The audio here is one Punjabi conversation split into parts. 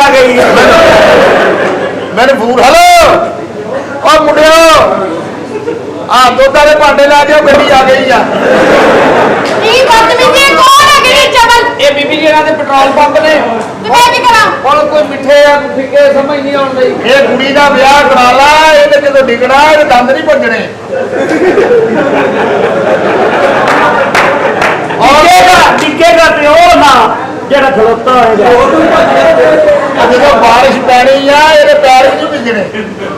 आ गई है। मैंने फूल हेलो और मुंडियो हाँ दुध वाले भांडे ला जाओ गड्डी आ गई आ ये बीबी जी दे पेट्रोल पंप ने और कोई मिठे या फिके समझ नहीं आउंदी ये कुड़ी दा ब्याह करा ला ये जदों डिगना ये दंद नहीं भजने टिकेगा ते ओ ना जेड़ा खलोता होएगा जो बारिश पैनी आ ये पैर नहीं भिजने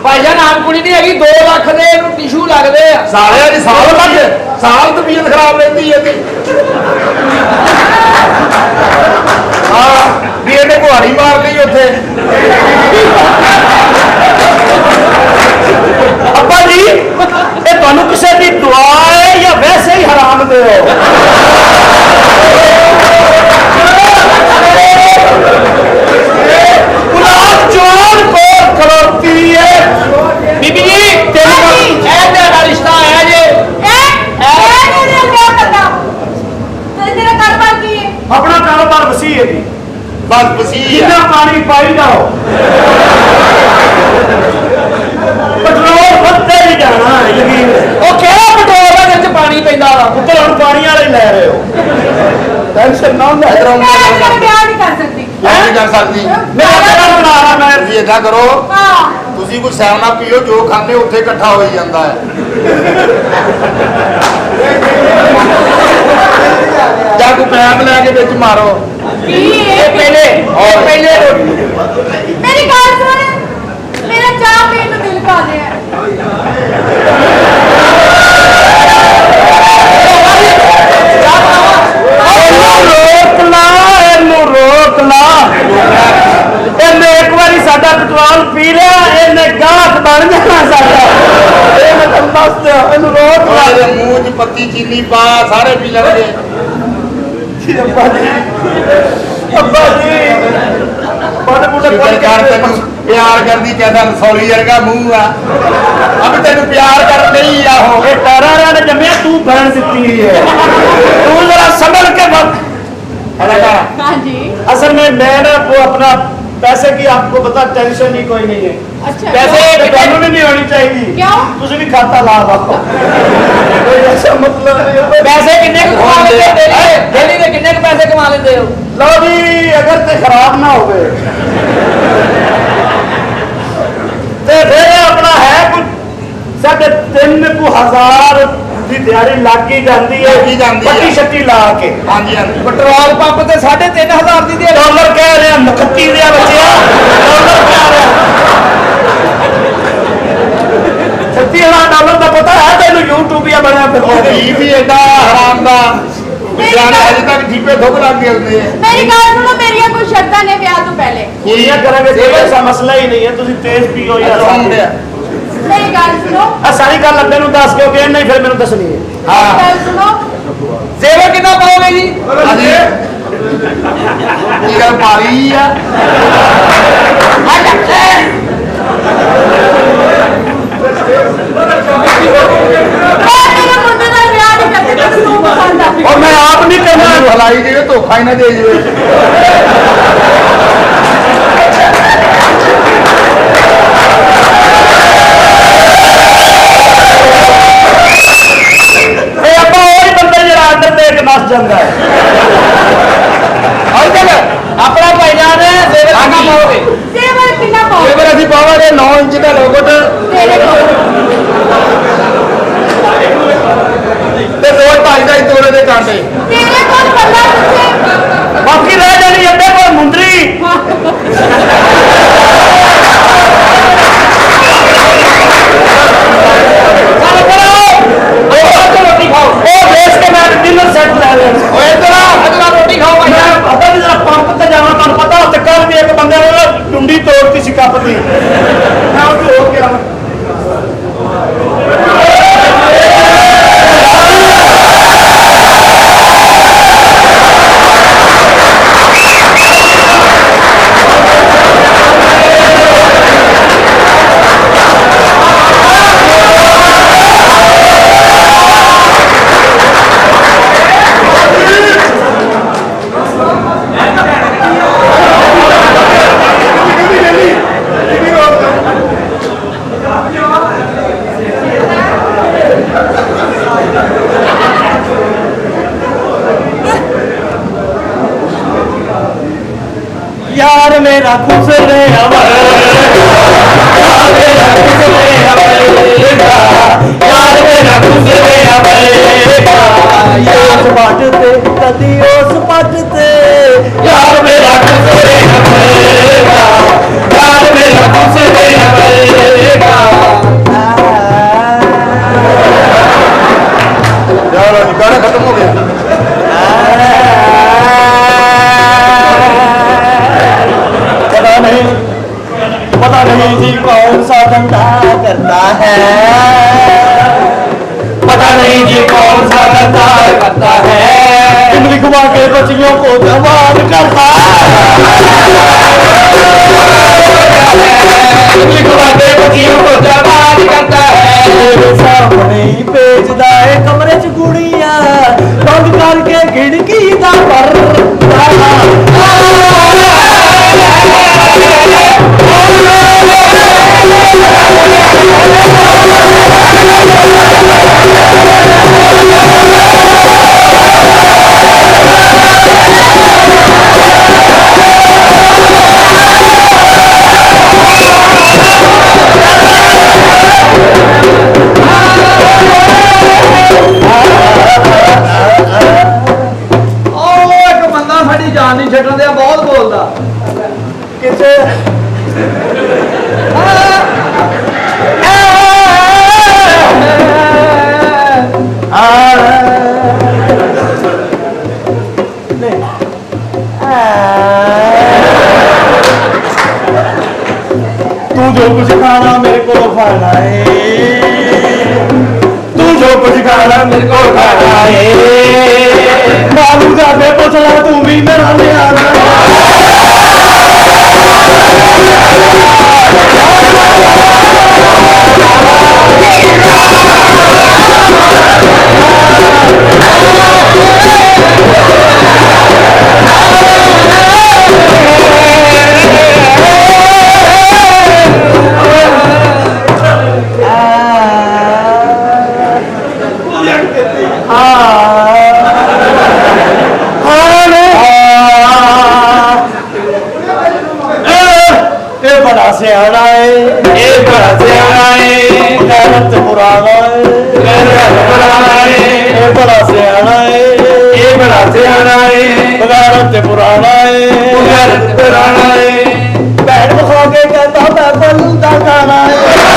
भाईजान नाम कुड़ी नहीं हैगी 2 लाख दे इहनू टिशू लगदे आ सारे दी साल तबीयत खराब रहती है हाँ भी इन्हें कुहाड़ी मार ली उत्थे अब्बा जी ये तुहानू किसी की दुआ है या वैसे ही हराम दे हो चोर को खड़ोती है बीबी जी तेरा रिश्ता है जे अपना कारोबार वसी है जी बस बसी जितना पानी पाई जाओ पेट्रोल बढ़ते ही जाना है यकीन ਉਹ ਕਿਹੜਾ ਪੈਟਰੋਲ ਦੇ ਵਿੱਚ ਪਾਣੀ ਪੈਂਦਾ ਵਾ ਉੱਤੇ ਹੁਣ ਪਾਣੀ ਵਾਲੇ ਲੈ ਰਹੇ ਹੋ ਟੈਨਸ਼ਨ ਨਾ ਲੈ नहीं कर सकती मैं बना रहा मैं ਤੁਸੀਂ ਏਦਾਂ ਕਰੋ ਤੁਸੀਂ ਕੋਈ ਸੈਵਨਾ ਪੀਓ ਜੋ ਖਾਣੇ ਉੱਥੇ ਇਕੱਠਾ ਹੋਈ ਜਾਂਦਾ ਹੈ ਜਾਂ ਕੋਈ ਪੈਪ ਲੈ ਕੇ ਵਿੱਚ ਮਾਰੋ ਪਹਿਲੇ मेरी बात सुन मेरा चाह पीने को दिल कर रहा है रोक ला इन्हें एक बारी साडा पेट्रोल पी लिया इन्हें गाहक बन जाना साडा रोक ला मुंह च पत्ती चीनी पा सारे पी लेंगे अब्बा जी प्यार करदी कहता रसौली वर्गा मुंह आ अब तेन प्यार कर नहीं आहो तारा ने जमिया तू बहन सीती है तू जरा संभल के वक्त हाँ जी असल में मैं ना वो अपना पैसे की आपको पता टेंशन ही कोई नहीं है अच्छा पैसे कानून नहीं होनी चाहिए क्यों तुझे भी खाता ला कोई ऐसा मतलब नहीं ਪੈਸੇ ਕਿੰਨੇ ਕੁ ਕਮਾ ਲੈਂਦੇ ਡੇਲੀ ਦੇ ਕਿੰਨੇ ਕੁ ਪੈਸੇ ਕਮਾ ਲੈਂਦੇ ਹੋ लो जी अगर ते खराब ना हो गए ते फिर अपना है कुछ 3,500 की दिहाड़ी लग ही जाती है लग ही जाती है। पट्टी शट्टी ला के हाँ जी हाँ जी ਪੈਟਰੋਲ ਪੰਪ ਤੇ 3,500 ਦੀ ਦੇ डॉलर कह रहे हैं नखत्ती दिया बच्चे डॉलर कह रहे हैं $36,000 का पता है तेन यूट्यूब या बना घी भी एडा हराम दा जाने अजे तक जीपे धुप लग गए होते हैं मेरी बात सुनो मेरी कोई शर्तां ने ब्याह तो पहले पूरियां करेंगे तो ऐसा मसला ही नहीं है तुम तेज पियो या मेरी बात सुनो सारी गल अड्डे नूं दस के नहीं फिर मैनूं दसनी है हाँ बात सुनो ਜ਼ੇਵਰ ਕਿੰਨਾ ਪਾਓਗੇ ਜੀ अजी ये गल पारी है मेरे मुंडे दा ब्याह नहीं करते तो तू पसंद आ और मैं आप नहीं करना हलाई दे धोखा ही ना दे जाए अपा वही बंदा जरा आर्डर दे के नस जाता है और चल अपना भाईजान है ਜ਼ੇਵਰ ਕਿੰਨਾ ਪਾਓਗੇ जेवर कितना पाओ जेवर अभी पावांगे 9 इंच का लोगोट तेरे को ते 2.5 तोड़े दे कांटे तेरे को पता तुझे बाकी रह जानी अड्डे पर मुंदरी रोटी खाओ ओ बेच के मैं डिनर सेट ले लेना ओए इधर रोटी खाओ मैं भाईजान पता नहीं जरा पंप ते जाना तुम पता उत्ते कल भी एक बंदे ने टुंडी तोड़ती सी कप दी मैं उत्ते हो गया यार मेरा खुश रे अमर यार मेरा खुश रे अमरेगा यार मेरा खुश रे अमरेगा यार बाटते कदी उस पटते यार मेरा खुश रे अमरेगा यार मेरा खुश रे अमरेगा गाना खत्म हो गया पता नहीं जी कौन सा धंधा करता है पता नहीं जी कौन सा धंधा करता है लिखवा के बच्चियों को जवान करता है लिखवा के बच्चियों को जवान करता है मेरे सामने ही बेचदा है कमरे च गुड़िया बंद करके खिड़की दा पर्दा ਜਾਨ ਨਹੀਂ ਛੱਡਣ ਦਿਆ ਬਹੁਤ ਬੋਲਦਾ ਕਿੱਥੇ तू जो कुछ खाना मेरे को खाना है तू जो कुछ खाना मेरे को खाना है मालू जाके पूछना तू भी मेरा ले आना सियाना है ये बड़ा सियाना है गैरत पुराना है गैरत पुराना है ये बड़ा सियाना है ये बड़ा सियाना है गैरत पुराना है गैरत पुराना है बैठ खा के कहता मैं बलूदा खाना है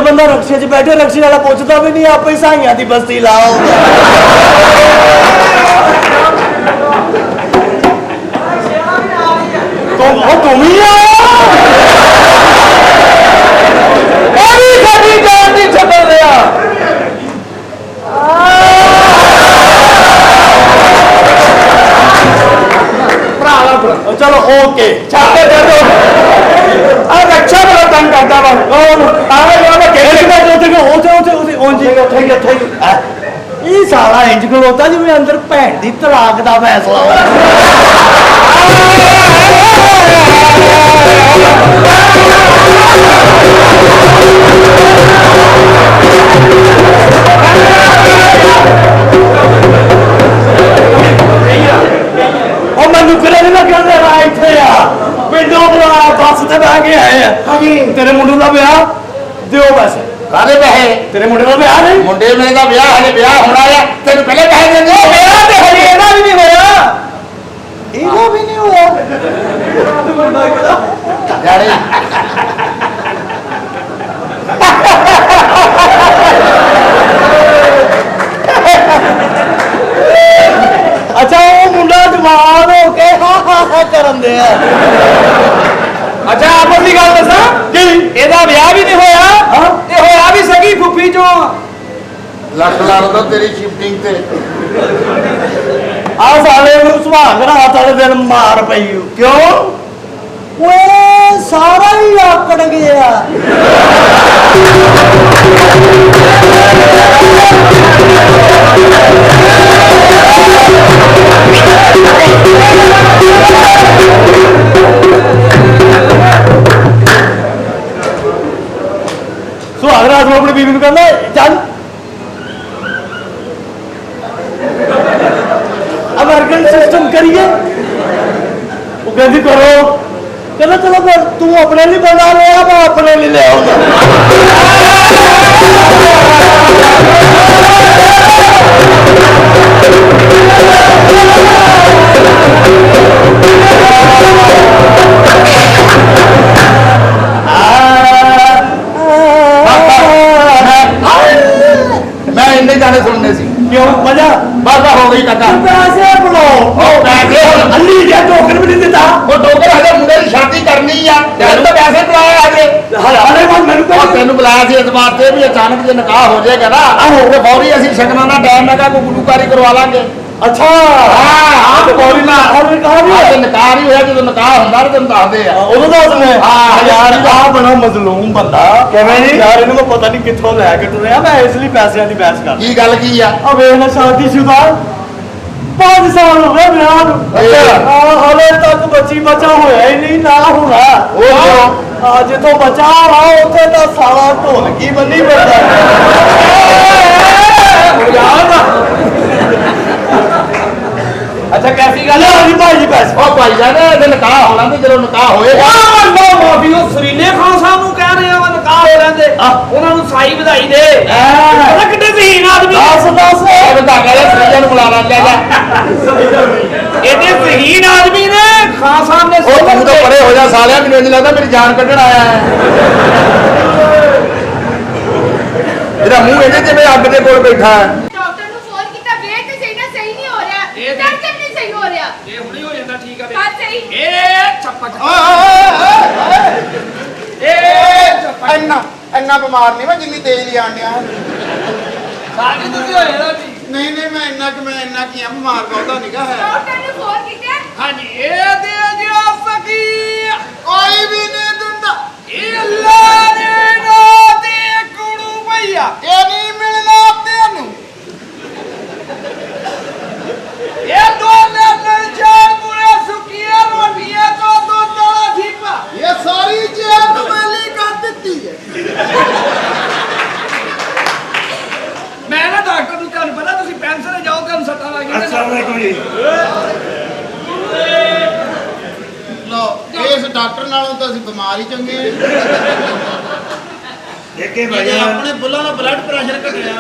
बंदा रक्शे च बैठे रक्शे वाला पुछदा भी नहीं आप ही साइयां दी बस्ती लाओ तुम ही जान नहीं छपड़ दिया चलो ओके रक्षा बड़ा तंग करता साला इंज खलोता जिवें अंदर भैन दी तलाक दा फैसला मैं नुकरे नहीं लगन दे रहा इत्थे आ पिंडों बुला बस ते बह के आए तेरे मुंडे का ब्याह दिओ पैसे कादे पैसे तेरे मुंडे का ब्याह नहीं मुंडे मेरे का ब्याह हले ब्याह होना है तेन पहले पैसे दे दो ब्याह ते हले एदा भी नहीं होया एदा भी नहीं होया यारे अच्छा वो मुंडा जवान हो के हा करन दे अच्छा आपस की गल दसा कि एदा ब्याह भी नहीं होया ते होया भी सगी फुफी चो लख ला लो तेरी शिफ्टिंग ते ਆ ਸਾਲੇ ਨੂੰ ਸੁਹਾਗ ਰਾਤ ਵਾਲੇ ਦਿਨ ਮਾਰ ਪਈ ਓ। ਕਿਉਂ? ਓਏ ਸਾਰਾ ਹੀ ਆਕੜ ਗਿਆ। ਸੁਹਾਗ ਰਾਤ ਨੂੰ ਆਪਣੀ ਬੀਬੀ ਨੂੰ ਕਹਿੰਦਾ ਚੱਲ ਅਮਰੀਕਨ ਸਿਸਟਮ ਕਰੀਏ। ਉਹ ਕਹਿੰਦੀ ਕਰੋ। ਕਹਿੰਦਾ ਚਲੋ ਫਿਰ ਤੂੰ ਆਪਣੇ ਲਈ ਬਣਾ ਲਿਆ ਮੈਂ ਆਪਣੇ ਲਈ ਲੈ ਆਉਂਦਾ। ਮੈਂ ਇੰਨੇ ਗਾਣੇ ਸੁਣਨੇ ਸੀ। ਕਿਉਂ ਮਜ਼ਾ ਬਸ ਹੋ ਗਈ ਕਾਕਾ। ਪੈਸੇ ਬਣਾਓ। ਉਹ ਪੈਸੇ ਹੁਣ ਅੱਲੀ ਜਿਹਾ ਟੋਕਨ ਵੀ ਨਹੀਂ ਦਿੱਤਾ। ਉਹ ਡੋਗਰ ਹਜੇ ਮੁੰਡੇ ਦੀ ਸ਼ਾਦੀ ਕਰਨੀ ਆ ਤੈਨੂੰ ਤਾਂ ਪੈਸੇ ਬੁਲਾਇਆ ਹਜੇ। ਹਜ਼ਾਰੇ ਬਾਅਦ ਮੈਨੂੰ ਉਹ ਕਹਿੰਦੇ ਤੈਨੂੰ ਬੁਲਾਇਆ ਸੀ ਇਸ ਵਾਸਤੇ ਵੀ ਅਚਾਨਕ ਜੇ ਨਿਕਾਹ ਹੋ ਜਾਏਗਾ ਨਾ ਤੇ ਫੌਰੀ ਅਸੀਂ ਸ਼ਗਨਾਂ ਦਾ ਟਾਈਮ ਲਗਾ ਕੋਈ ਗੁਲੂਕਾਰੀ ਕਰਵਾ ਲਾਂਗੇ। ਅੱਛਾ ਹਾਂ ਫੌਰੀ ਨਾ ਉਹਨੇ ਕਹਾ ਵੀ ਤੇ ਨਿਕਾਹ ਨਹੀਂ ਹੋਇਆ ਜਦੋਂ ਨਿਕਾਹ ਹੁੰਦਾ ਤਾਂ ਤੈਨੂੰ ਦੱਸਦੇ ਆ। ਉਹਨੂੰ ਦੱਸ ਮੈਂ ਹਾਂ, ਯਾਰ ਆ ਬੜਾ ਮਜ਼ਲੂਮ ਬੰਦਾ। ਕਿਵੇਂ ਜੀ? ਯਾਰ ਇਹਨੂੰ ਮੈਂ ਪਤਾ ਨਹੀਂ ਕਿੱਥੋਂ ਲੈ ਕੇ ਟੁਰਿਆ ਮੈਂ ਇਸ ਲਈ ਪੈਸਿਆਂ ਦੀ ਬਹਿਸ ਕਰ। ਕੀ ਗੱਲ ਕੀ ਆ? ਆ ਵੇਖ ਲੈ ਸ਼ਾਦੀशुदा 5 ਸਾਲ ਹੋ ਗਏ ਵਿਆਹ ਨੂੰ। ਅੱਛਾ। ਹਾਲੇ ਤੱਕ ਬੱਚੀ ਬੱਚਾ ਹੋਇਆ ਹੀ ਨਹੀਂ ਨਾ ਹੋਣਾ। ਉਹ ਆ ਜਿੱਥੋਂ ਬੱਚਾ ਆ ਉੱਥੇ ਤਾਂ ਸਾਲਾ ਢੋਲਕੀ ਬੰਨੀ ਫਿਰਦਾ। ਅੱਛਾ ਕੈਸੀ ਗੱਲ ਲੈ ਹੈ ਜੀ ਭਾਈ ਜੀ ਪੈਸੇ। ਉਹ ਭਾਈ ਜਾਨ ਇਹਦੇ ਨਿਕਾਹ ਹੋਣਾ ਤੇ ਜਦੋਂ ਨਿਕਾਹ ਹੋਏਗਾ ਮਾਫੀ ਉਹ ਸਰੀਨੇ ਖਾਨ ਸਾਹਿਬ ਨੂੰ ਕਹਿ ਰਹੇ ਆ ਵਾ ਨਿਕਾਹ ਹੋ ਲੈਂਦੇ ਉਹਨਾਂ ਨੂੰ ਸਾਈ ਵਧਾਈ ਦੇ। ਪਤਾ ਕਿੱਡੇ ਜ਼ਹੀਨ ਆਦਮੀ ਦੱਸ ਇਹ ਵਧਾ ਕੇ ਸਰੀਆਂ ਨੂੰ ਬੁਲਾ ਲੈ ਜਾ। ਇਹਦੇ ਜ਼ਹੀਨ ਆਦਮੀ ਨੇ ਖਾਨ ਸਾਹਿਬ ਨੇ ਉਹ ਤੂੰ ਤਾਂ ਪਰੇ ਹੋ ਜਾ ਸਾਲਿਆ ਮੈਨੂੰ ਇੰਜ ਲੱਗਦਾ ਮੇਰੀ ਜਾਨ ਕੱਢਣ ਆਇਆ ਹੈ। ਇਹਦਾ ਮੂੰਹ ਇਹਦੇ ਜਿਵੇਂ ਅੱਗ ਦੇ ਕੋਲ ਬੈਠਾ ਹੈ। ਡਾਕਟਰ ਨੂੰ ਫੋਨ ਕੀਤਾ ਵੇਖ ਤੇ ਸਹੀ ਨਾ ਸਹੀ ਨਹੀਂ ਹੋ ਰਿਹਾ। ਇਹ ਟੈਂਸ਼ਨ ਨਹੀਂ ਸਹੀ ਹੋ ਰਿਹਾ। ਇਹ ਹੁਣੇ ਹੋ ਜਾਂਦਾ ਠੀਕ ਆ ਹਾਂ ਸਹੀ। ਇਹ ਛੱਪਾ ਇੰਨਾ ਬਿਮਾਰ ਨਹੀਂ ਮੈਂ ਜਿੰਨੀ ਤੇਜ਼ ਲਿਆਣ ਡਿਆ। ਸਾਡੀ ਤੁਸੀਂ ਹੋ ਜਾਣਾ ਜੀ ਨਹੀਂ ਮੈਂ ਇੰਨਾ ਕੀ ਆ ਬਿਮਾਰ ਬਹੁਤਾ ਨਿਕਾ ਹੈ। ਡਾਕਟਰ ਨੂੰ ਫੋਨ ਕੀਤਾ। ਹਾਂਜੀ ਇਹ ਦੇ ਜਿਆ ਸਕੀ ਕੋਈ ਵੀ ਨਹੀਂ ਦਿੰਦਾ। ਇਹ ਅੱਲਾ ਨੇ ਨਾ ਦੇ ਕੁੜੂ ਭਈਆ ਇਹ ਨਹੀਂ ਮਿਲਣਾ ਤੈਨੂੰ। ਇਹ ਦੋ ਲੈ ਚਾਰ ਪੂਰੇ ਸੁੱਕੀਆਂ ਰੋਟੀਆਂ ਤੋਂ ਦੋ ਤੋਲਾ ਠੀਪਾ ਇਹ ਸਾਰੀ ਜੇਬ ਮੈਲੀ ਕਰ ਦਿੱਤੀ ਹੈ। ਮੈਂ ਨਾ ਡਾਕਟਰ ਨੂੰ ਤੁਹਾਨੂੰ ਪਤਾ ਤੁਸੀਂ ਪੈਨਸ਼ਨ ਜਾਓ ਤੁਹਾਨੂੰ ਸੱਟਾਂ ਲੱਗ ਗਈਆਂ अस्सलाम वालेकुम जी। ਲੋ ਇਸ ਡਾਕਟਰ ਨਾਲੋਂ ਤਾਂ ਅਸੀਂ ਬਿਮਾਰ ਹੀ ਚੰਗੇ ਹਾਂ। देखे ਇਹਦੇ भैया ਆਪਣੇ ਬੁੱਲਾਂ ਦਾ ਬਲੱਡ ਪ੍ਰੈਸ਼ਰ ਘਟਿਆ।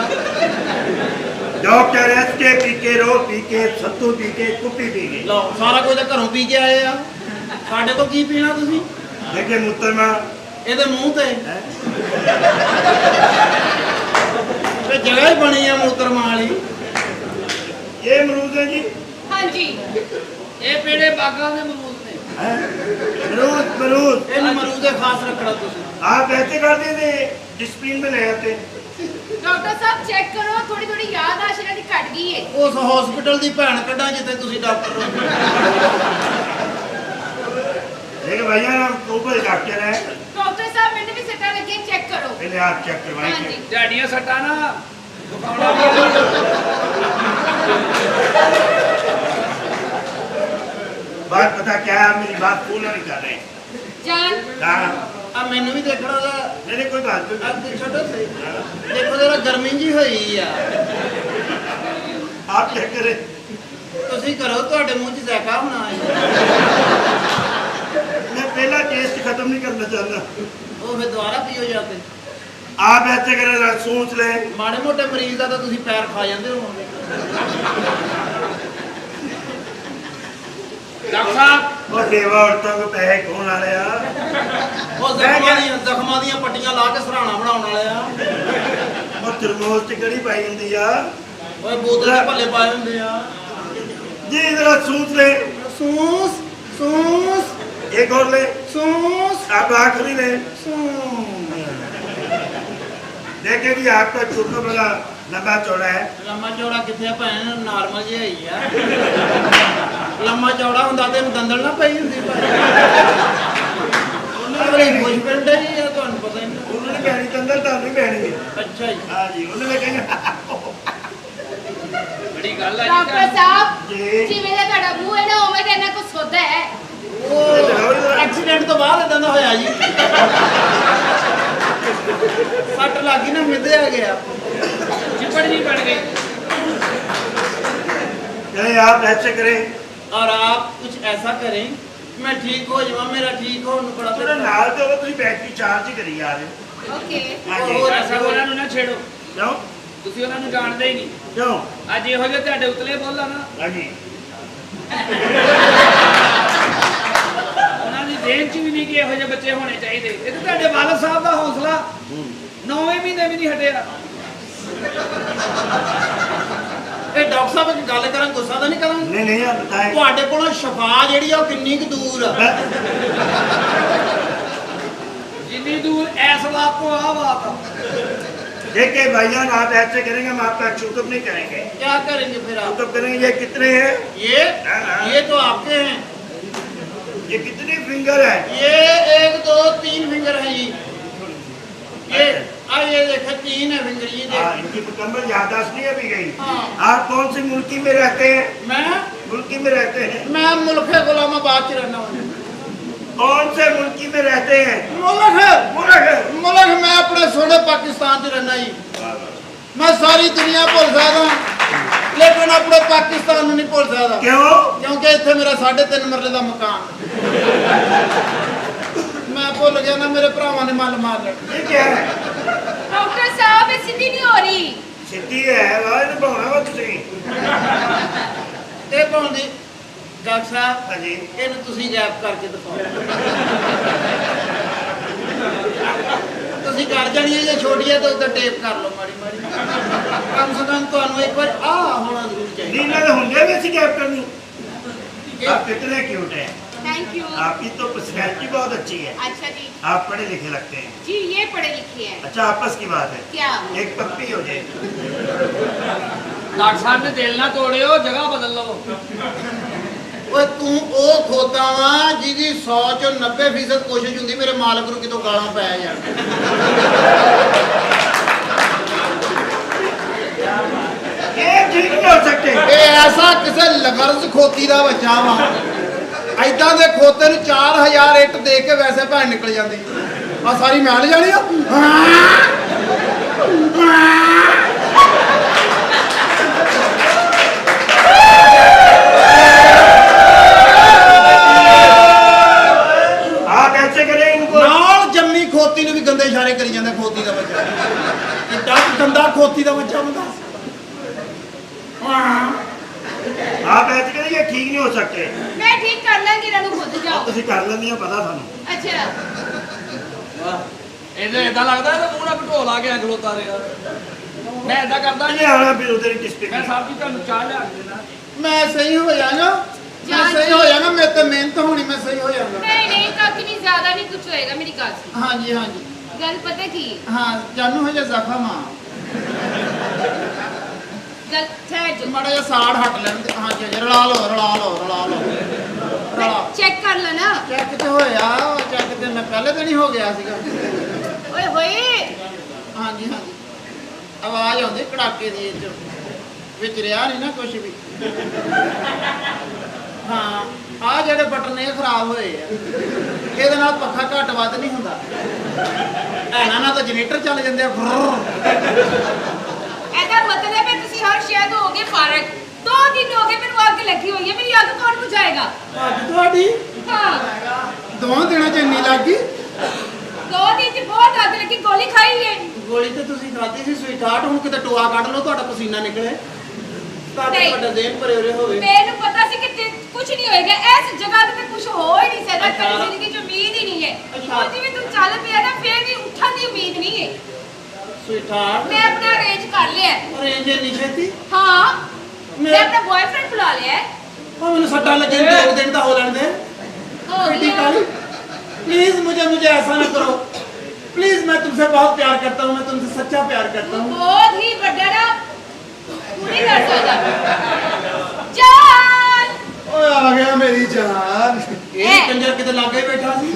डॉक्टर एस के पी के रो पी के सत्तू पी के कुप्पी पी के ਲੋ ਸਾਰਾ ਕੁਝ ਤਾਂ ਘਰੋਂ ਪੀ ਕੇ ਆਏ ਆ। ਸਾਡੇ ਤੋਂ ਕੀ ਪੀਣਾ ਤੁਸੀਂ? देखे मुहतरमा ਇਹਦੇ ਮੂੰਹ ਤੇ ਤੇ ਜਗ੍ਹਾ ਹੀ ਬਣੀ ਆ ਮੂਤਰ ਵਾਲੀ। ये अमरूद है जी। ਹਾਂਜੀ ਇਹ ਪੇੜੇ ਬਾਗਾਂ ਦੇ ਮਰੂਦ ਨੇ मरूद ਇਹਨੂੰ ਮਰੂਦ ਦੇ ਖਾਸ ਰੱਖਣਾ ਤੁਸੀਂ। आप ऐसे करते थे डिस्प्लिन में ले आते। ਡਾਕਟਰ ਸਾਹਿਬ ਚੈੱਕ ਕਰੋ ਥੋੜੀ ਥੋੜੀ ਯਾਦ ਆਸ਼ ਇਹਨਾਂ ਦੀ ਘਟ ਗਈ ਹੈ। ਉਸ ਹਸਪੀਟਲ ਦੀ ਭੈਣ ਕੱਢਾਂ ਜਿੱਥੇ ਤੁਸੀਂ ਡਾਕਟਰ ਹੋ। देखे भैया हम ऊपर डॉक्टर है ਡਾਕਟਰ ਸਾਹਿਬ ਮੈਨੂੰ ਵੀ ਸੱਟਾਂ ਲੱਗੀਆਂ ਚੈੱਕ ਕਰੋ। पहले आप चेक करवाएंगे। ਹਾਂਜੀ ਝਾੜੀਆਂ ਸੱਟਾਂ ਨਾ ਦੁਕਾਨਾਂ ਦੀਆਂ बात पता क्या है आप मेरी बात पूर्ण नहीं कर रहे। ਜਾਨ हाँ ਆ ਮੈਨੂੰ ਵੀ ਦੇਖਣਾ ਦਾ मैंने कोई बात नहीं ਅੱਗ ਛੱਡੋ ਸਹੀ। ਦੇਖੋ ਜਰਾ ਗਰਮੀ ਜੀ ਹੋਈ ਆ। आप चेक करें। ਤੁਸੀਂ ਕਰੋ ਤੁਹਾਡੇ ਮੂੰਹ 'ਚ ਜ਼ੈਕਾ ਹੋਣਾ ਹੈ। मैं पहला टेस्ट खत्म नहीं करना चाहता। ਉਹ ਫਿਰ ਦੁਬਾਰਾ ਪੀਓ ਜਾ ਕੇ। आप ऐसे करें जरा सोच लें। ਮਾੜੇ ਮੋਟੇ ਮਰੀਜ਼ ਦਾ ਤਾਂ ਤੁਸੀਂ ਪੈਰ ਖਾ ਜਾਂਦੇ ਹੋਵੋਗੇ। ਡਾਕਟਰ ਸਾਹਿਬ और देवा औरतों को पैसे कौन आ रहे यार। ਉਹ ਜ਼ਖਮਾਂ ਦੀਆਂ ਪੱਟੀਆਂ ਲਾ ਕੇ ਸਰਾਣਾ ਬਣਾਉਣ ਵਾਲੇ ਆ। और थर्मोस च कड़ी पाई होंगी यार। ਓਏ ਬੋਤਲਾਂ 'ਚ ਭੱਲੇ ਪਾਏ ਹੁੰਦੇ ਆ। जी जरा सोच ले। ਸੂਸ ਸੂਸ एक और ले। ਸੂਸ आप आखिरी ले। ਸੂਸ। देखे भी आपका छोटा बड़ा लंबा चौड़ा है ਲੰਮਾ ਚੌੜਾ ਕਿੱਥੇ ਆ ਭੈਣ ਨਾਰਮਲ ਜਿਹਾ ਹੀ ਆ ਲੰਮਾ ਚੌੜਾ ਹੁੰਦਾ ਤੇ ਦੰਦਲ ਨਾ ਪਈ ਹੁੰਦੀ ਭਾਈ ਉਹਨਾਂ ਬੜੀ ਖੁਸ਼ ਪਿੰਡ ਜੀ ਆ ਤੁਹਾਨੂੰ ਪਤਾ ਹੀ ਨਹੀਂ उन्होंने कहनी दंदल तो नहीं कहनी ਅੱਛਾ ਜੀ हाँ जी उन्होंने कहेंगे ਬੜੀ ਗੱਲ ਆ ਡਾਕਟਰ ਸਾਹਿਬ जी ਜਿਵੇਂ ਦਾ ਤੁਹਾਡਾ ਮੂੰਹ ਹੈ ਨਾ ਉਵੇਂ ਦਾ ਇਹਨਾਂ ਕੁਝ ਸੋਦਾ ਹੈ ਉਹ ਐਕਸੀਡੈਂਟ ਤੋਂ ਬਾਅਦ ਇਦਾਂ ਦਾ ਹੋਇਆ ਜੀ ਸੱਟ ਲੱਗੀ ਨਾ ਮਿੱਧਿਆ ਗਿਆ ਚਿੱਪੜ ਜੀ ਬਣ ਗਈ कहें आप ऐसे करें और आप कुछ ऐसा करें मैं ठीक हो जाऊँ मेरा ठीक हो बड़ा थोड़ा नाल तो ਤੁਸੀਂ ਬੈਟਰੀ ਚਾਰਜ ਕਰੀ ਜਾ ਰਹੇ ਓਕੇ ਹਾਂਜੀ ਹੋਰ ਐਸਾ ਉਹਨਾਂ ਨੂੰ ਨਾ ਛੇੜੋ ਕਿਉਂ ਤੁਸੀਂ ਉਹਨਾਂ ਨੂੰ ਜਾਣਦੇ ਹੀ ਨਹੀਂ ਕਿਉਂ ਅੱਜ ਇਹੋ ਜਿਹੇ ਤੁਹਾਡੇ ਉਤਲੇ ਬੋਲਾਂ ਨਾ ਹਾਂਜੀ ਉਹਨਾਂ ਦੀ ਦੇਣ ਚ ਵੀ ਨਹੀਂ ਕਿ ਇਹੋ ਜਿਹੇ ਬੱਚੇ ਹੋਣੇ ਚਾਹੀਦੇ ਇਹ ਤਾਂ ਤੁਹਾਡੇ ਵਾਲਦ ਸਾਹਿਬ ਦਾ ਹੌਸਲਾ 9ਵੇਂ ਮਹੀਨੇ ਵੀ ਨਹੀਂ ਹਟਿਆ ਇਹ ਡਾਕਟਰ ਸਾਹਿਬ ਇੱਕ ਗੱਲ ਕਰਾਂ ਗੁੱਸਾ ਤਾਂ ਨਹੀਂ ਕਰਾਂਗੇ ਨਹੀਂ ਨਹੀਂ आप बताएं ਤੁਹਾਡੇ ਕੋਲੋਂ ਸ਼ਫਾ ਜਿਹੜੀ ਆ ਉਹ ਕਿੰਨੀ ਕੁ ਦੂਰ ਆ ਜਿੰਨੀ ਦੂਰ ਐਸ ਬਾਤ ਤੋਂ ਆ ਬਾਤ ਆ देखिए भाईजान आप ऐसे करेंगे हम आपका चुकअप नहीं करेंगे क्या करेंगे फिर आप चुकअप करेंगे ये कितने हैं ये तो आपके हैं ये कितनी फिंगर है ये 1 2 3 फिंगर है जी ये देखो 3 है फिंगर ये हाँ, देख इनकी मुकम्मल याददाश्त नहीं अभी गई हाँ। आप कौन सी मुल्की में रहते हैं मैं मुल्की में रहते हैं मैं मुल्क गुलामाबाद च रहना हूँ कौन से मुल्की में रहते हैं मुल्क मुल्क मैं अपने सोने पाकिस्तान च रहना जी मैं सारी दुनिया भुल सकदा लेकिन अपने पाकिस्तान ਨੂੰ नहीं भुल सकदा क्यों क्योंकि इत्थे मेरा 3.5 मरले ਦਾ मकान मैं भुल गया ना मेरे भरावां ने मल मार लेना ये क्या है ਡਾਕਟਰ ਸਾਹਿਬ ਇਹ ਸਿੱਧੀ ਨਹੀਂ ਹੋ ਰਹੀ सिद्धि है वाह निभाना वा तुसी ਇਹ ਪਾਉਂਦੀ ਡਾਕਟਰ ਸਾਹਿਬ हाँ जी ਇਹਨੂੰ ਤੁਸੀਂ ਗੈਪ ਕਰਕੇ ਦਿਖਾਓ ਤੁਸੀਂ ਕਰ ਜਾਣੀ ਹੈ ਜੇ ਛੋਟੀ ਹੈ ਤਾਂ ਉੱਤੇ ਟੇਪ ਕਰ ਲਓ ਮਾੜੀ ਮਾੜੀ ਕਮ ਸੇ ਕਮ ਤੁਹਾਨੂੰ ਇੱਕ ਵਾਰ ਆ ਹੋਣਾ ਜ਼ਰੂਰ ਚਾਹੀਦਾ नीला तो होंगे भी ऐसी गैप करनी आप कितने क्यूट हैं थैंक यू आपकी तो पर्सनैलिटी बहुत अच्छी है अच्छा जी आप पढ़े लिखे लगते हैं जी ये पढ़े लिखे हैं अच्छा आपस की बात है क्या एक पप्पी हो जाए ਡਾਕਟਰ ਸਾਹਿਬ ਨੇ ਦਿਲ ਨਾ ਤੋੜਿਓ ਜਗ੍ਹਾ ਬਦਲ ਲਓ ਓਏ ਤੂੰ ਉਹ ਖੋਤਾ ਵਾ ਜਿਹਦੀ 100 ਚੋਂ 90% ਕੋਸ਼ਿਸ਼ ਹੁੰਦੀ ਮੇਰੇ ਮਾਲਕ ਨੂੰ ਕਿਤੋਂ ਗਾਲਾਂ ਪੈ ਜਾਣ ये ठीक नहीं हो सकते ਇਹ ਐਸਾ ਕਿਸੇ ਲਗਰਜ਼ ਖੋਤੀ ਦਾ ਬੱਚਾ ਵਾ ਐਦਾਂ ਦੇ ਖੋਤੇ ਨੂੰ 4000 ਇੱਟ ਦੇ ਕੇ ਵੈਸੇ ਭੈਣ ਨਿਕਲ ਜਾਂਦੀ ਆ ਸਾਰੀ ਮੈਂ ਲੈ ਜਾਣੀ ਆ आप ऐसे करें इनको ਨਾਲ ਜੰਮੀ ਖੋਤੀ ਨੂੰ ਵੀ ਗੰਦੇ ਇਸ਼ਾਰੇ ਕਰੀ ਜਾਂਦਾ ਖੋਤੀ ਦਾ ਬੱਚਾ ਕਿੱਡਾ ਗੰਦਾ ਖੋਤੀ ਦਾ ਬੱਚਾ ਹੁੰਦਾ आप ऐसे करें ये ठीक नहीं हो सकते मैं ठीक कर लांगी ਇਹਨਾਂ ਨੂੰ ਖੁਦ ਜਾਓ ਤੁਸੀਂ ਕਰ ਲੈਂਦੀਆਂ ਪਤਾ ਤੁਹਾਨੂੰ अच्छा ਇਹਦੇ ਇਦਾਂ ਲੱਗਦਾ ਇਹਦਾ ਮੂੰਹ ਨਾਲ ਢੋਲ ਆ ਕੇ ਖਲੋਤਾ ਰਿਹਾ ਮੈਂ ਇਦਾਂ ਕਰਦਾ नहीं आना फिर उधर ही डिस्ट्रिक्ट ਮੈਂ ਸਾਹਿਬ ਜੀ ਤੁਹਾਨੂੰ ਚਾਹ ਲਿਆ ਕੇ ਦੇਣਾ ਮੈਂ ਸਹੀ ਹੋ ਜਾਣਾ ਮੈਂ ਸਹੀ ਹੋ ਜਾਣਾ ਮੇਰੇ ਤੇ ਮਿਹਨਤ ਹੋਣੀ ਮੈਂ ਸਹੀ ਹੋ ਜਾਣਾ नहीं नहीं काफी नहीं ज्यादा नहीं कुछ होएगा मेरी बात सुन ਹਾਂਜੀ ਹਾਂਜੀ गल पता की ਹਾਂ ਜਾਨੂ ਹੋ ਜਾ ਜ਼ਖਮ ਆ गल ठहर जो ਮਾੜਾ ਜਿਹਾ ਸਾੜ ਹਟ ਲੈਣ ਦੇ ਹਾਂਜੀ ਹਾਂਜੀ ਰਲਾ ਲਓ ਰਲਾ ਲਓ ਰਲਾ ਲਓ ਰਲਾ चेक कर लो ना ਚੈੱਕ ਤੇ ਹੋਇਆ ਚੈੱਕ ਤੇ ਮੈਂ ਪਹਿਲੇ ਦਿਨ ਹੀ ਹੋ ਗਿਆ ਸੀਗਾ ओए होए ਹਾਂਜੀ ਹਾਂਜੀ ਆਵਾਜ਼ ਆਉਂਦੀ ਕੜਾਕੇ ਦੀ ਇਹ 'ਚ ਵਿੱਚ ਰਿਹਾ ਨਹੀਂ ਨਾ ਕੁਝ ਵੀ ਹਾਂ ਆ ਜਿਹੜੇ ਬਟਨ ਇਹ ਖਰਾਬ ਹੋਏ ਆ ਇਹਦੇ ਨਾਲ ਪੱਖਾ ਘੱਟ ਵੱਧ ਨਹੀਂ ਹੁੰਦਾ ਇਹਨਾਂ ਨਾਲ ਤਾਂ ਜਨਰੇਟਰ ਚੱਲ ਜਾਂਦੇ ਆ ऐसा मतलब है तुसी हर शय तो हो गए फारग 2 दिन हो गए मेरे आग लगी हुई है मेरी आग कौन बुझाएगा ਅੱਜ ਤੁਹਾਡੀ हाँ 2 ਦਿਨਾਂ ਚ ਇੰਨੀ ਲੱਗ ਗਈ 2 दिन से बहुत आग लगी गोली खाई है ਗੋਲੀ ਤੇ ਤੁਸੀਂ ਖਾਧੀ ਸੀ ਸਵੀਟਹਾਰਟ ਹੁਣ ਕਿਤੇ ਟੋਆ ਕੱਢ ਲਓ ਤੁਹਾਡਾ ਪਸੀਨਾ ਨਿਕਲੇ ਤੁਹਾਡਾ ਨਹੀਂ। ਤੁਹਾਡਾ ਦੇਨ ਭਰੇ ਉਰੇ ਹੋਵੇ मैंने पता सी कि कुछ नहीं होएगा ऐस जगह पे कुछ हो ही नहीं सकता कभी जिंदगी की उम्मीद ही नहीं है अच्छा। कुछ भी तुम चल पिया ना फिर भी उठन की उम्मीद नहीं है ਸਵੀਟਹਾਰਟ मैं अपना अरेंज कर लिया है ਰੇਂਜ ਇੰਨੀ ਛੇਤੀ हाँ मैं अपना बॉयफ्रेंड बुला लिया है ਉਹ ਮੈਨੂੰ ਸੱਟਾਂ ਲੱਗੇ 2 ਦਿਨ ਤਾਂ ਹੋ ਲੈਣ ਦੇ हो बेटी गया काली प्लीज मुझे ऐसा ना करो प्लीज मैं तुमसे बहुत प्यार करता हूँ, मैं तुमसे सच्चा प्यार करता हूँ। बहुत ही बड़ा ना पूरी कर सकता जान ओए आ गया मेरी जान। ए। ये कंजर किते लागे बैठा सी।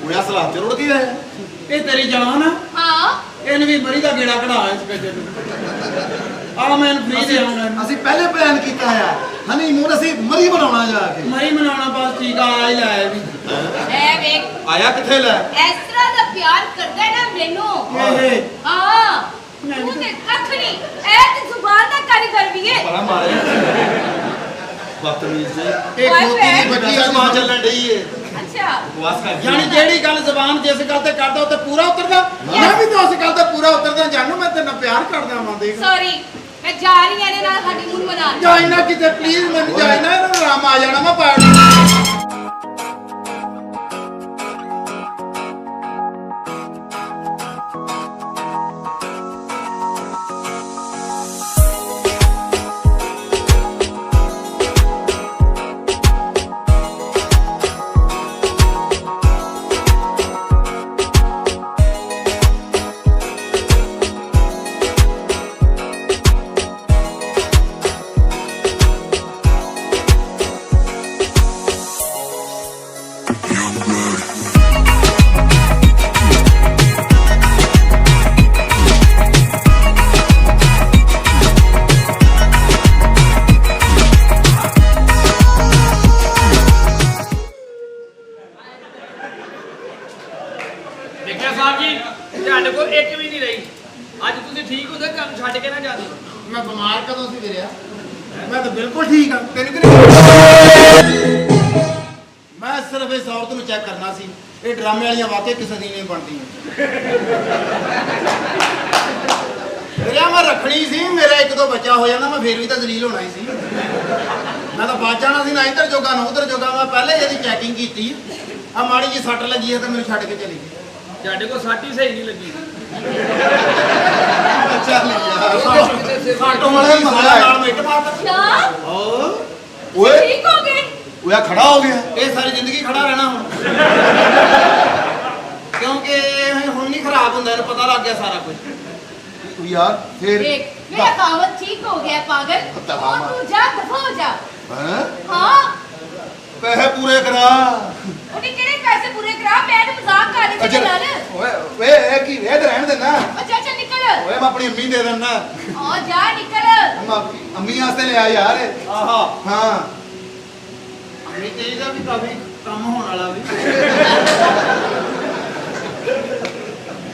ओए सलाम ते रुड़दी है। ये तेरी जान है। हाँ ਇਹਨ ਵੀ ਮਰੀ ਦਾ ਗੇੜਾ ਕਢਾ ਇਸ ਗੱਜੇ ਨੂੰ ਆ ਮੈਂ ਫ੍ਰੀ ਦੇ ਆਉਣਾ ਅਸੀਂ ਪਹਿਲੇ ਪਲਾਨ ਕੀਤਾ ਆ ਹਨੀਮੂਨ ਅਸੀਂ ਮਰੀ ਬਣਾਉਣਾ ਜਾ ਕੇ ਮਰੀ ਮਨਾਉਣਾ ਬਸ ਠੀਕ ਆ ਹੀ ਲਾਇਆ ਵੀ ए वेख ਆਇਆ ਕਿੱਥੇ ਲੈ इस तरह का प्यार करदा है ना मैनू ਇਹ हाँ तू ते कख नहीं ए ते जुबान दा कारीगर भी है ਬੜਾ ਮਾਰੇ ਬਦਤਮੀਜ਼ ਜੀ ਇਹ ਖੋਤੀ ਦੀ ਬੱਚੀ ਬੱਚੀ ਆ ਮਾਂ ਚੱਲਣ ਡਈ ਏ अच्छा ਬਕਵਾਸ ਕਰ ਯਾਨੀ ਜਿਹੜੀ ਗੱਲ ਜ਼ਬਾਨ ਜਿਸ ਗੱਲ ਤੇ ਕਰਦਾ ਉਹ ਤੇ ਪੂਰਾ ਉਤਰਦਾ ਮੈਂ ਵੀ ਤਾਂ ਉਸ ਗੱਲ ਤੇ ਪੂਰਾ ਉਤਰਦਾ ਜਾਨੂ ਮੈਂ ਤੇਰੇ ਨਾਲ ਪਿਆਰ ਕਰਦਾ ਵਾਂ ਦੇਖ सॉरी मैं जा रही हूं ਇਹਦੇ ਨਾਲ ਹਨੀਮੂਨ ਮਨਾਉਣ ਜਾਈ ਨਾ ਕਿਤੇ ਪਲੀਜ਼ ਮੈਨੂੰ ਜਾਈ ਨਾ ਇਹਨਾਂ ਨੂੰ ਆਰਾਮ ਆ ਜਾਣਾ ਮੈਂ ਪਾੜ ਦੇਖਿਆ ਸਾਹਿਬ ਜੀ ਤੁਹਾਡੇ ਕੋਲ ਇੱਕ ਵੀ ਨਹੀਂ ਰਹੀ ਅੱਜ ਤੁਸੀਂ ਠੀਕ ਹੋ ਤੇ ਤੁਹਾਨੂੰ ਛੱਡ ਕੇ ਨਾ ਜਾਂਦੇ ਮੈਂ ਬਿਮਾਰ ਕਦੋਂ ਸੀ ਵੀਰਿਆ ਮੈਂ ਤਾਂ ਬਿਲਕੁਲ ਠੀਕ ਆ ਤੈਨੂੰ ਕਿ ਮੈਂ ਸਿਰਫ ਇਸ ਔਰਤ ਨੂੰ ਚੈੱਕ ਕਰਨਾ ਸੀ ਇਹ ਡਰਾਮੇ ਵਾਲੀਆਂ ਵਾਕਿਆ ਕਿਸੇ ਦੀ ਨਹੀਂ ਬਣਦੀਆਂ ਵੀਰਿਆ ਮੈਂ ਰੱਖਣੀ ਸੀ ਮੇਰਾ ਇੱਕ ਦੋ ਬੱਚਾ ਹੋ ਜਾਂਦਾ ਮੈਂ ਫੇਰ ਵੀ ਤਾਂ ਜ਼ਲੀਲ ਹੋਣਾ ਹੀ ਸੀ ਮੈਂ ਤਾਂ ਬਚ ਜਾਣਾ ਸੀ ਨਾ ਇੱਧਰ ਜੋਗਾ ਨਾ ਉਧਰ ਜੋਗਾ ਮੈਂ ਪਹਿਲੇ ਇਹਦੀ ਚੈਕਿੰਗ ਕੀਤੀ ਆ ਮਾੜੀ ਜੀ ਸੱਟ ਲੱਗੀ ਹੈ ਤਾਂ ਮੈਨੂੰ ਛੱਡ ਕੇ ਚਲੀ ਗਈ ਤੁਹਾਡੇ ਕੋਲ ਸਾਟੀ ਸਹੀ ਨਹੀਂ ਲੱਗੀ ਚੱਲ ਯਾਰ ਸਾਟੋਂ ਵਾਲੇ ਮਸਲਾ ਨਾਲ ਮਿੱਟ ਮਾਰਦਾ क्या ਓਏ ठीक हो गए ਓਏ ਆ ਖੜਾ ਹੋ ਗਿਆ ਇਹ ਸਾਰੀ ਜ਼ਿੰਦਗੀ ਖੜਾ ਰਹਿਣਾ ਹੁਣ ਕਿਉਂਕਿ ਇਹ ਹੁਣ ਨਹੀਂ ਖਰਾਬ ਹੁੰਦਾ ਇਹਨੂੰ ਪਤਾ ਲੱਗ ਗਿਆ ਸਾਰਾ ਕੁਝ ਤੂੰ ਯਾਰ ਫੇਰ देख मेरा कावत ठीक हो गया पागल तो और तू जा दफा हो जा ਹੈ हाँ ਪੈਸੇ ਪੂਰੇ ਕਰਾ उन्हें केड़े पैसे पूरे करा मैं तो मजाक कर रही थी नाल ਓਏ ਓਏ ਇਹ ਕੀ ਇਹ ਤਾਂ ਰਹਿਣ ਦੇਣਾ अच्छा चल निकल ਓਏ ਮੈਂ ਆਪਣੀ ਅੰਮੀ ਦੇ ਦਿੰਦਾ और जा निकल ਮੈਂ ਅੰਮੀ ਵਾਸਤੇ ਲਿਆ ਯਾਰ ਆਹਾ ਹਾਂ ਅਮੀ ਤੇ ਇਹਦਾ ਵੀ ਕਾਫੀ ਕੰਮ ਹੋਣ ਵਾਲਾ ਵੀ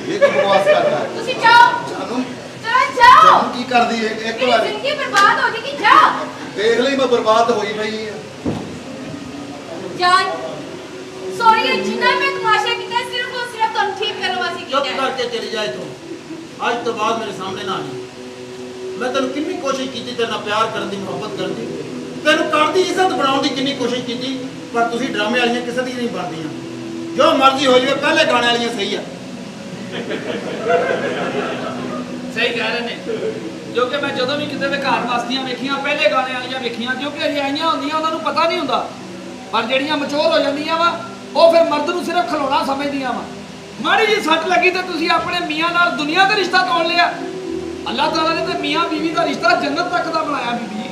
ਇਹ ਕੀ ਬਕਵਾਸ ਕਰਦਾ तुसी जाओ ਸਾਨੂੰ चलो जाओ ਸਾਨੂੰ ਕੀ ਕਰਦੀ ਹੈ ਇੱਕ मेरी ਵਾਰੀ जिंदगी बर्बाद हो जाएगी जा ਦੇਖ ਲਈ ਮੈਂ ਬਰਬਾਦ ਹੋਈ ਪਈ ਆ जान सॉरी जिन्ना मैं तमाशा किया सिर्फ और सिर्फ तुम ठीक करने वास्ते ਚੁੱਪ किया ਕਰਕੇ ਚਲੀ ਜਾਏ ਤੂੰ ਅੱਜ ਤੋਂ ਬਾਅਦ ਮੇਰੇ ਸਾਹਮਣੇ ਨਾ ਆਈ ਮੈਂ ਤੈਨੂੰ ਕਿੰਨੀ ਕੋਸ਼ਿਸ਼ ਕੀਤੀ ਤੇਰੇ ਨਾਲ ਪਿਆਰ ਕਰਨ ਦੀ ਮੁਹੱਬਤ ਕਰਨ ਦੀ ਤੈਨੂੰ ਕਰਦੀ ਇੱਜ਼ਤ ਬਣਾਉਣ ਦੀ ਕਿੰਨੀ ਕੋਸ਼ਿਸ਼ ਕੀਤੀ ਪਰ ਤੁਸੀਂ ਡਰਾਮੇ ਵਾਲੀਆਂ ਕਿਸੇ ਦੀ ਨਹੀਂ ਬਣਦੀਆਂ ਜੋ ਮਰਜ਼ੀ ਹੋ ਜਾਵੇ ਪਹਿਲੇ ਗਾਣੇ ਵਾਲੀਆਂ ਸਹੀ ਆ ਸਹੀ ਕਹਿ ਰਹੇ ਨੇ ਜੋ ਕਿ ਮੈਂ ਜਦੋਂ ਵੀ ਕਿਤੇ ਦੇ ਘਰ ਵਸਦੀਆਂ ਵੇਖੀਆਂ ਪਹਿਲੇ ਗਾਣੇ ਵਾਲੀਆਂ ਵੇਖੀਆਂ ਜੋ ਕਿ ਅਜਿਹੀਆਂ ਹੁੰਦੀਆਂ ਉਹਨਾਂ ਨੂੰ ਪਤਾ ਨਹੀਂ ਹੁੰਦਾ ਪਰ ਜਿਹੜੀਆਂ ਮਚੋਰ ਹੋ ਜਾਂਦੀਆਂ ਵਾ ਉਹ ਫਿਰ ਮਰਦ ਨੂੰ ਸਿਰਫ ਖਿਲੌਣਾ ਸਮਝਦੀਆਂ ਵਾ ਮਾੜੀ ਜੀ ਸੱਟ ਲੱਗੀ ਤੇ ਤੁਸੀਂ ਆਪਣੇ ਮੀਆਂ ਨਾਲ ਦੁਨੀਆ ਦਾ ਰਿਸ਼ਤਾ ਤੋੜ ਲਿਆ ਅੱਲਾਹ ਤਾਲਾ ਨੇ ਤੇ ਮੀਆਂ ਬੀਵੀ ਦਾ ਰਿਸ਼ਤਾ ਜੰਨਤ ਤੱਕ ਦਾ ਬਣਾਇਆ ਬੀਬੀ